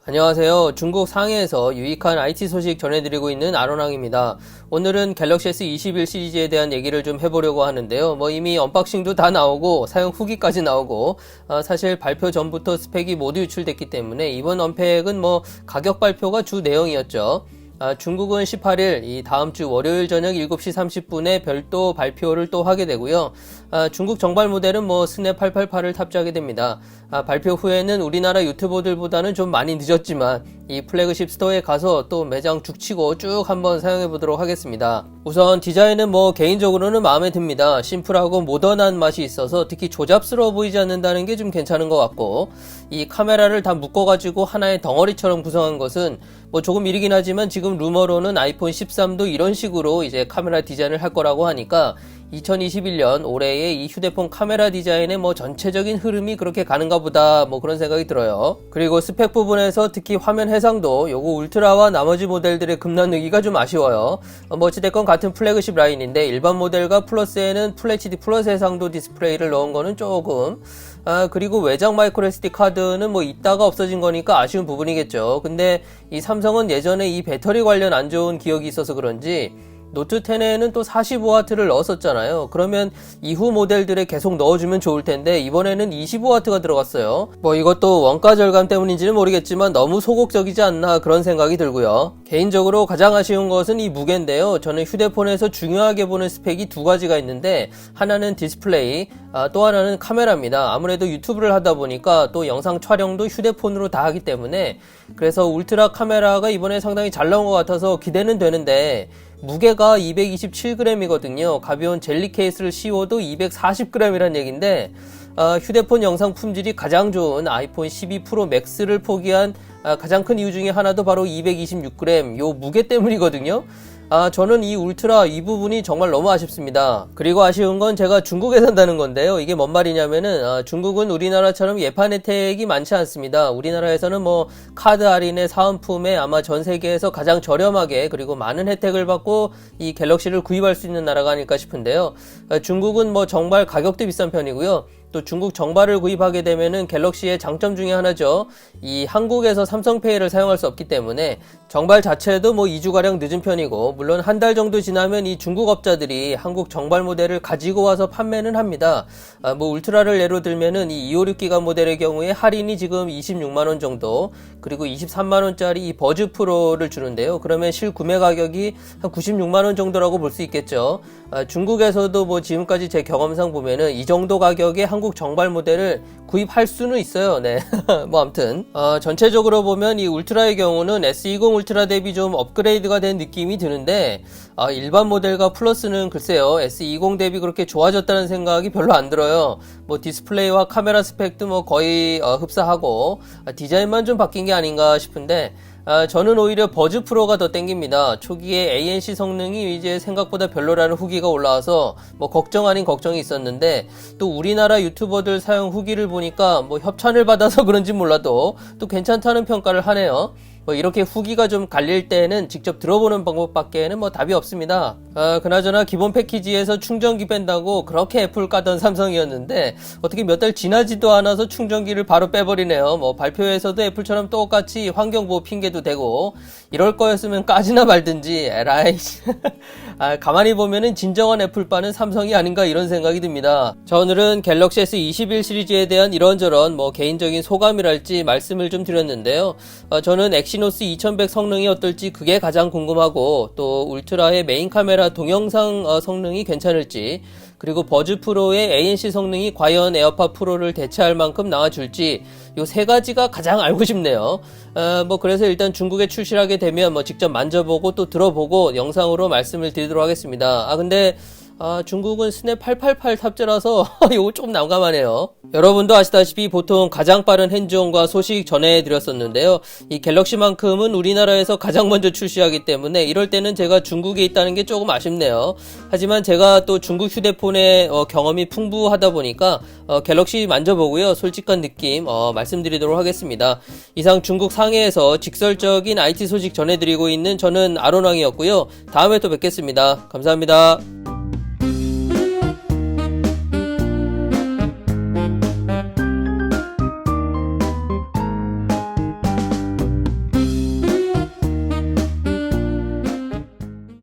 안녕하세요. 중국 상해에서 유익한 IT 소식 전해드리고 있는 아론왕입니다. 오늘은 갤럭시 S21 시리즈에 대한 얘기를 좀 해보려고 하는데요. 이미 언박싱도 다 나오고 사용 후기까지 나오고 사실 발표 전부터 스펙이 모두 유출됐기 때문에 이번 언팩은 가격 발표가 주 내용이었죠. 중국은 18일 이 다음 주 월요일 저녁 7시 30분에 별도 발표를 또 하게 되고요. 중국 정발 모델은 스냅 888을 탑재하게 됩니다. 발표 후에는 우리나라 유튜버들보다는 좀 많이 늦었지만 이 플래그십 스토어에 가서 또 매장 죽치고 쭉 한번 사용해 보도록 하겠습니다. 우선 디자인은 개인적으로는 마음에 듭니다. 심플하고 모던한 맛이 있어서 특히 조잡스러워 보이지 않는다는 게 좀 괜찮은 것 같고, 이 카메라를 다 묶어가지고 하나의 덩어리처럼 구성한 것은 조금 이르긴 하지만 지금 루머로는 아이폰 13도 이런 식으로 이제 카메라 디자인을 할 거라고 하니까 2021년 올해의 이 휴대폰 카메라 디자인의 전체적인 흐름이 그렇게 가는가 보다 그런 생각이 들어요. 그리고 스펙 부분에서 특히 화면 해상도 요거 울트라와 나머지 모델들의 급나누기가 좀 아쉬워요. 어찌됐건 같은 플래그십 라인인데 일반 모델과 플러스에는 FHD 플러스 해상도 디스플레이를 넣은 거는 조금 그리고 외장 마이크로 SD 카드는 있다가 없어진 거니까 아쉬운 부분이겠죠. 근데 이 삼성은 예전에 이 배터리 관련 안 좋은 기억이 있어서 그런지 노트 10에는 또 45W를 넣었었잖아요. 그러면 이후 모델들에 계속 넣어주면 좋을 텐데 이번에는 25W가 들어갔어요. 이것도 원가 절감 때문인지는 모르겠지만 너무 소극적이지 않나 그런 생각이 들고요. 개인적으로 가장 아쉬운 것은 이 무게인데요. 저는 휴대폰에서 중요하게 보는 스펙이 두 가지가 있는데 하나는 디스플레이, 또 하나는 카메라입니다. 아무래도 유튜브를 하다 보니까 또 영상 촬영도 휴대폰으로 다 하기 때문에 그래서 울트라 카메라가 이번에 상당히 잘 나온 것 같아서 기대는 되는데 무게가 227g이거든요. 가벼운 젤리 케이스를 씌워도 240g이란 얘기인데 휴대폰 영상 품질이 가장 좋은 아이폰 12 프로 맥스를 포기한 가장 큰 이유 중에 하나도 바로 226g 요 무게 때문이거든요. 저는 이 울트라 이 부분이 정말 너무 아쉽습니다. 그리고 아쉬운 건 제가 중국에 산다는 건데요. 이게 뭔 말이냐면은 중국은 우리나라처럼 예판 혜택이 많지 않습니다. 우리나라에서는 카드 할인에 사은품에 아마 전 세계에서 가장 저렴하게 그리고 많은 혜택을 받고 이 갤럭시를 구입할 수 있는 나라가 아닐까 싶은데요. 중국은 정말 가격도 비싼 편이고요. 또 중국 정발을 구입하게 되면은 갤럭시의 장점 중에 하나죠. 이 한국에서 삼성페이를 사용할 수 없기 때문에 정발 자체도 2주가량 늦은 편이고, 물론 한 달 정도 지나면 이 중국 업자들이 한국 정발 모델을 가지고 와서 판매는 합니다. 울트라를 예로 들면은 이 256기가 모델의 경우에 할인이 지금 26만원 정도, 그리고 23만원짜리 이 버즈 프로를 주는데요. 그러면 실구매 가격이 한 96만원 정도라고 볼 수 있겠죠. 중국에서도 지금까지 제 경험상 보면은 이 정도 가격에 한국 정발 모델을 구입할 수는 있어요. 네. 아무튼 전체적으로 보면 이 울트라의 경우는 S20 울트라 대비 좀 업그레이드가 된 느낌이 드는데 일반 모델과 플러스는 글쎄요, S20 대비 그렇게 좋아졌다는 생각이 별로 안 들어요. 디스플레이와 카메라 스펙도 거의 흡사하고 디자인만 좀 바뀐 게 아닌가 싶은데 저는 오히려 버즈 프로가 더 땡깁니다. 초기에 ANC 성능이 이제 생각보다 별로라는 후기가 올라와서 걱정 아닌 걱정이 있었는데, 또 우리나라 유튜버들 사용 후기를 보니까 협찬을 받아서 그런지 몰라도 또 괜찮다는 평가를 하네요. 이렇게 후기가 좀 갈릴 때는 직접 들어보는 방법밖에는 답이 없습니다. 그나저나 기본 패키지에서 충전기 뺀다고 그렇게 애플 까던 삼성이었는데 어떻게 몇 달 지나지도 않아서 충전기를 바로 빼버리네요. 발표에서도 애플처럼 똑같이 환경보호 핑계도 대고 이럴 거였으면 까지나 말든지 에라이. 가만히 보면은 진정한 애플파는 삼성이 아닌가 이런 생각이 듭니다. 자, 오늘은 갤럭시 S21 시리즈에 대한 이런저런 개인적인 소감이랄지 말씀을 좀 드렸는데요. 저는 엑시노스 2100 성능이 어떨지 그게 가장 궁금하고, 또 울트라의 메인 카메라 동영상 성능이 괜찮을지, 그리고 버즈 프로의 ANC 성능이 과연 에어팟 프로를 대체할 만큼 나와줄지 요 세 가지가 가장 알고 싶네요. 그래서 일단 중국에 출시하게 되면 직접 만져보고 또 들어보고 영상으로 말씀을 드리도록 하겠습니다. 근데 중국은 스냅 888 탑재라서 이거 좀 난감하네요. 여러분도 아시다시피 보통 가장 빠른 핸즈온과 소식 전해드렸었는데요. 이 갤럭시만큼은 우리나라에서 가장 먼저 출시하기 때문에 이럴 때는 제가 중국에 있다는 게 조금 아쉽네요. 하지만 제가 또 중국 휴대폰의 경험이 풍부하다 보니까 갤럭시 만져보고요, 솔직한 느낌 말씀드리도록 하겠습니다. 이상 중국 상해에서 직설적인 IT 소식 전해드리고 있는 저는 아론왕이었고요. 다음에 또 뵙겠습니다. 감사합니다.